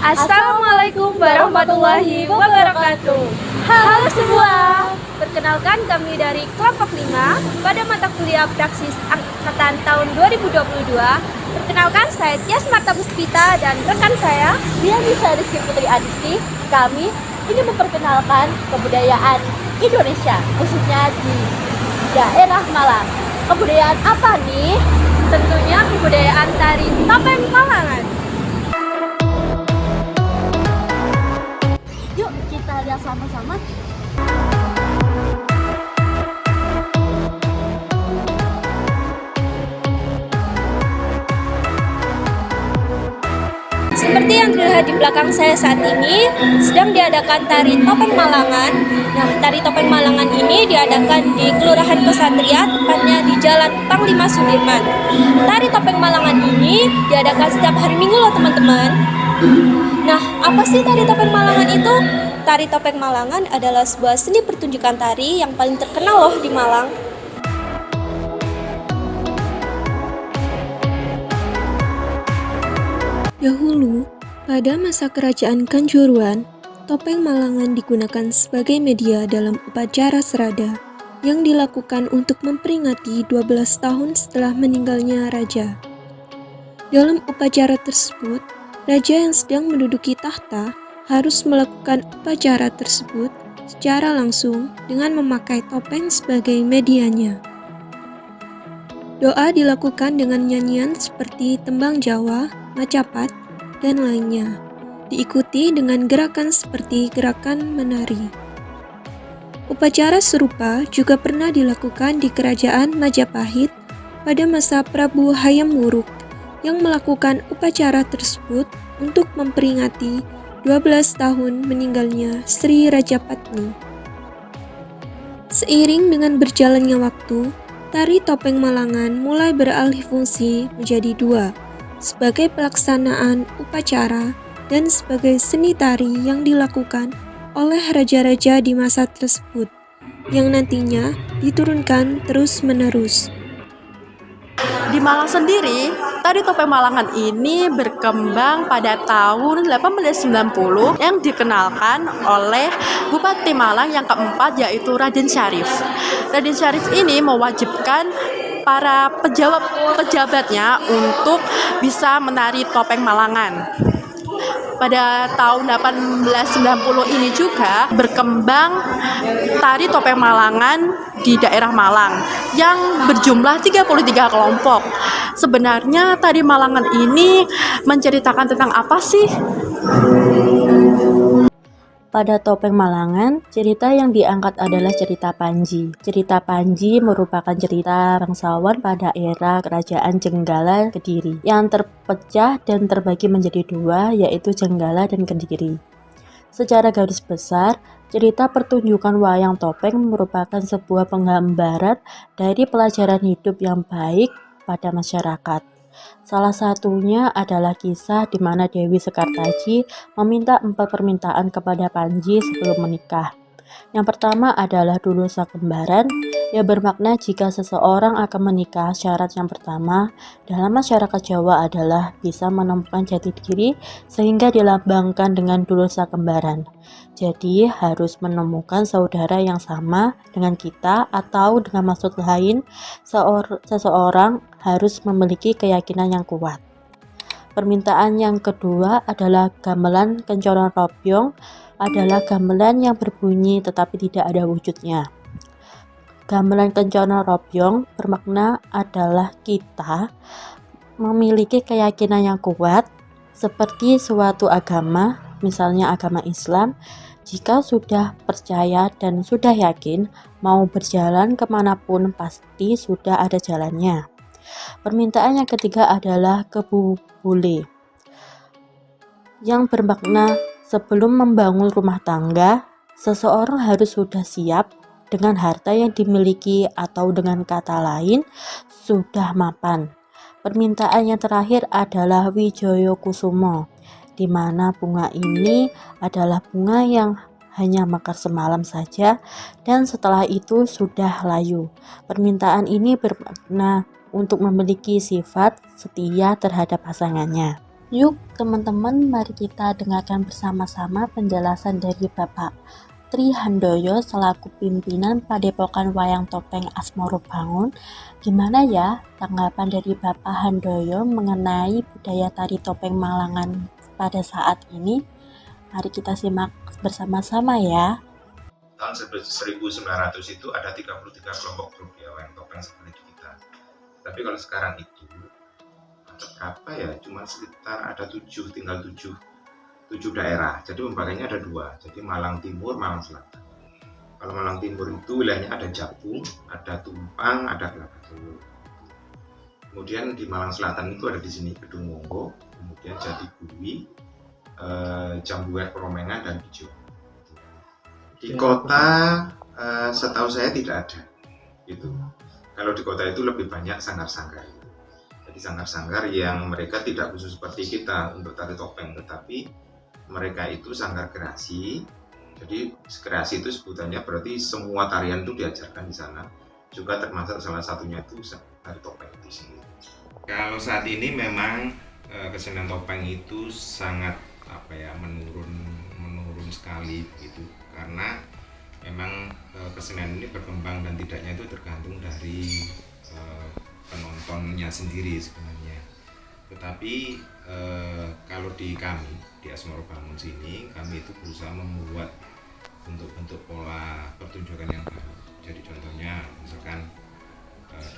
Assalamualaikum warahmatullahi wabarakatuh. Halo semua. Perkenalkan kami dari kelompok 5 pada mata kuliah praksis angkatan tahun 2022. Perkenalkan saya Tias Marta Puspita dan rekan saya Dianisa Rizky Putri Adisti. Kami ini memperkenalkan kebudayaan Indonesia, khususnya di daerah Malang. Kebudayaan apa nih? tentunya kebudayaan tari topeng Malangan. Yuk kita lihat sama-sama. Seperti yang terlihat di belakang saya saat ini, sedang diadakan tari topeng Malangan. Nah, tari topeng Malangan ini diadakan di Kelurahan Kesatria, tepatnya di Jalan Panglima Sudirman. Tari topeng Malangan ini diadakan setiap hari Minggu loh teman-teman. Nah, apa sih tari topeng Malangan itu? Tari topeng Malangan adalah sebuah seni pertunjukan tari yang paling terkenal loh di Malang. Dahulu, pada masa kerajaan Kanjuruhan, topeng Malangan digunakan sebagai media dalam upacara serada yang dilakukan untuk memperingati 12 tahun setelah meninggalnya raja. Dalam upacara tersebut, raja yang sedang menduduki tahta harus melakukan upacara tersebut secara langsung dengan memakai topeng sebagai medianya. Doa dilakukan dengan nyanyian seperti tembang Jawa, macapat, dan lainnya, diikuti dengan gerakan seperti gerakan menari. Upacara serupa juga pernah dilakukan di Kerajaan Majapahit pada masa Prabu Hayam Wuruk yang melakukan upacara tersebut untuk memperingati 12 tahun meninggalnya Sri Rajapatni. Seiring dengan berjalannya waktu, tari topeng Malangan mulai beralih fungsi menjadi dua, sebagai pelaksanaan upacara dan sebagai seni tari yang dilakukan oleh raja-raja di masa tersebut, yang nantinya diturunkan terus-menerus. Di Malang sendiri, tari topeng Malangan ini berkembang pada tahun 1890 yang dikenalkan oleh Bupati Malang yang keempat, yaitu Raden Syarif. Raden Syarif ini mewajibkan para pejabatnya untuk bisa menari topeng Malangan. Pada tahun 1890 ini juga berkembang tari topeng Malangan di daerah Malang yang berjumlah 33 kelompok. Sebenarnya tari Malangan ini menceritakan tentang apa sih? Pada topeng Malangan, cerita yang diangkat adalah cerita Panji. Cerita Panji merupakan cerita bangsawan pada era Kerajaan Jenggala Kediri yang terpecah dan terbagi menjadi dua, yaitu Jenggala dan Kediri. Secara garis besar, cerita pertunjukan wayang topeng merupakan sebuah penggambaran dari pelajaran hidup yang baik pada masyarakat. Salah satunya adalah kisah di mana Dewi Sekartaji meminta 4 permintaan kepada Panji sebelum menikah. Yang pertama adalah dulusa kembaran, yang bermakna jika seseorang akan menikah, syarat yang pertama dalam masyarakat Jawa adalah bisa menemukan jati diri sehingga dilambangkan dengan dulusa kembaran. Jadi harus menemukan saudara yang sama dengan kita, atau dengan maksud lain seseorang harus memiliki keyakinan yang kuat. Permintaan yang kedua adalah gamelan Kencoran Robyong, adalah gamelan yang berbunyi tetapi tidak ada wujudnya. Gamelan Kencana Robyong bermakna adalah kita memiliki keyakinan yang kuat seperti suatu agama, misalnya agama Islam. Jika sudah percaya dan sudah yakin mau berjalan kemanapun, pasti sudah ada jalannya. Permintaan yang ketiga adalah kebubule, yang bermakna sebelum membangun rumah tangga, seseorang harus sudah siap dengan harta yang dimiliki, atau dengan kata lain, sudah mapan. Permintaan yang terakhir adalah Wijoyo Kusumo, di mana bunga ini adalah bunga yang hanya mekar semalam saja dan setelah itu sudah layu. Permintaan ini bermakna untuk memiliki sifat setia terhadap pasangannya. Yuk teman-teman, mari kita dengarkan bersama-sama penjelasan dari Bapak Tri Handoyo selaku pimpinan Padepokan Wayang Topeng Asmorobangun. Gimana ya tanggapan dari Bapak Handoyo mengenai budaya tari topeng Malangan pada saat ini? Mari kita simak bersama-sama ya. Tahun 1900 itu ada 33 kelompok grup ya wayang topeng seperti di kita. Tapi kalau sekarang itu ada berapa ya? Cuma sekitar ada 7, tinggal 7 daerah. Jadi pembagainya ada 2. Jadi Malang Timur, Malang Selatan. Kalau Malang Timur itu wilayahnya ada Japung, ada Tumpang, ada Kelapa Telur. Kemudian di Malang Selatan itu ada di sini Gedung Monggo, kemudian Jatigui, Jambuwer, Peromengan, dan Pijo. Di kota setahu saya tidak ada. Gitu. Kalau di kota itu lebih banyak sanggar-sanggar. Jadi sanggar-sanggar yang mereka tidak khusus seperti kita untuk tari topeng, tetapi mereka itu sanggar kreasi. Jadi kreasi itu sebutannya berarti semua tarian itu diajarkan di sana. Juga termasuk salah satunya itu tari topeng itu sendiri. Kalau saat ini memang kesenian topeng itu sangat menurun sekali begitu. Karena memang kesenian ini berkembang dan tidaknya itu tergantung dari penontonnya sendiri sebenarnya. Tetapi kalau di kami di Asmorobangun sini, kami itu berusaha membuat bentuk-bentuk pola pertunjukan yang baru. Jadi contohnya misalkan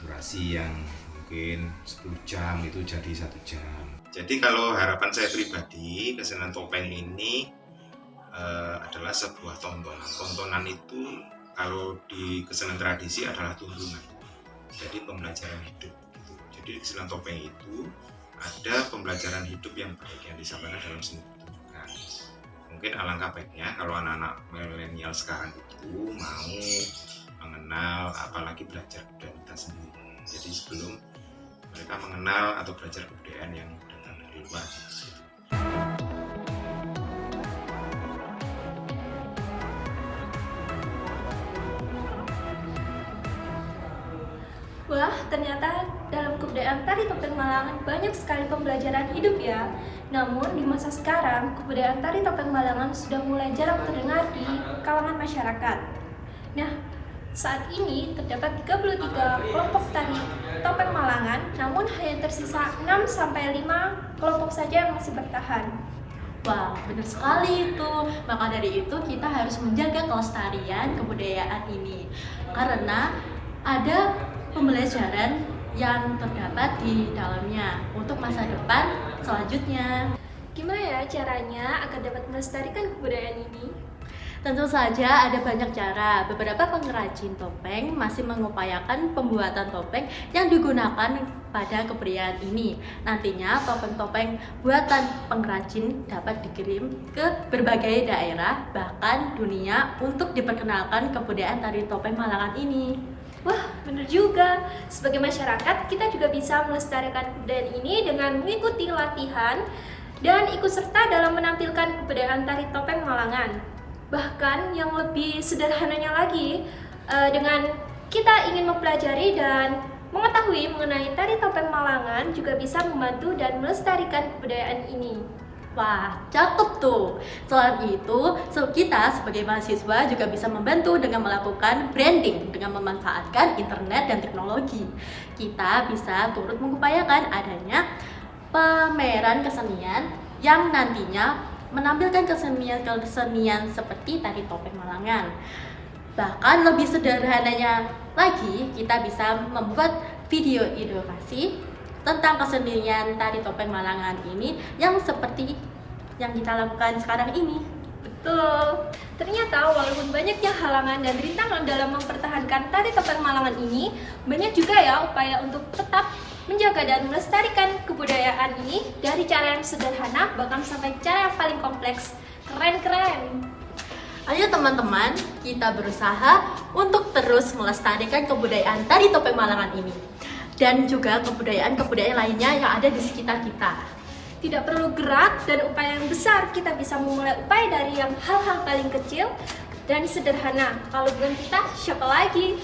durasi yang mungkin 10 jam itu jadi 1 jam. Jadi kalau harapan saya pribadi, kesenian topeng ini adalah sebuah tontonan. Tontonan itu kalau di kesenian tradisi adalah tuntunan. Jadi pembelajaran hidup. Gitu. Jadi kesenian topeng itu ada pembelajaran hidup yang baik yang disampaikan dalam seni pertunjukan. Mungkin alangkah baiknya kalau anak-anak milenial sekarang itu mau mengenal, apalagi belajar budaya kita sendiri. Jadi sebelum mereka mengenal atau belajar kebudayaan yang datang dari luar. Wah, ternyata dalam kebudayaan tari topeng Malangan banyak sekali pembelajaran hidup ya. Namun di masa sekarang, kebudayaan tari topeng Malangan sudah mulai jarang terdengar di kalangan masyarakat. Nah, saat ini terdapat 33 kelompok tari topeng Malangan, namun hanya tersisa 6-5 kelompok saja yang masih bertahan. Wah, benar sekali itu. Maka dari itu kita harus menjaga kelestarian kebudayaan ini. Karena ada pembelajaran yang terdapat di dalamnya untuk masa depan selanjutnya. Gimana ya caranya agar dapat melestarikan kebudayaan ini? Tentu saja ada banyak cara. Beberapa pengrajin topeng masih mengupayakan pembuatan topeng yang digunakan pada kebudayaan ini. Nantinya topeng-topeng buatan pengrajin dapat dikirim ke berbagai daerah, bahkan dunia, untuk diperkenalkan kebudayaan tari topeng Malangan ini. Wah, benar juga. Sebagai masyarakat, kita juga bisa melestarikan kebudayaan ini dengan mengikuti latihan dan ikut serta dalam menampilkan kebudayaan tari topeng Malangan. Bahkan yang lebih sederhananya lagi, dengan kita ingin mempelajari dan mengetahui mengenai tari topeng Malangan juga bisa membantu dan melestarikan kebudayaan ini. Wah, cakep tuh. Selain itu, kita sebagai mahasiswa juga bisa membantu dengan melakukan branding dengan memanfaatkan internet dan teknologi. Kita bisa turut mengupayakan adanya pameran kesenian yang nantinya menampilkan kesenian seperti tari topeng Malangan. Bahkan lebih sederhananya lagi, kita bisa membuat video edukasi tentang kesenian tari topeng Malangan ini yang seperti yang kita lakukan sekarang ini. Betul. Ternyata walaupun banyaknya halangan dan rintangan dalam mempertahankan tari topeng Malangan ini, banyak juga ya upaya untuk tetap menjaga dan melestarikan kebudayaan ini dari cara yang sederhana bahkan sampai cara yang paling kompleks. Keren-keren. Ayo teman-teman, kita berusaha untuk terus melestarikan kebudayaan tari topeng Malangan ini dan juga kebudayaan-kebudayaan lainnya yang ada di sekitar kita. Tidak perlu gerak dan upaya yang besar, kita bisa memulai upaya dari yang hal-hal paling kecil dan sederhana. Kalau bukan kita, siapa lagi?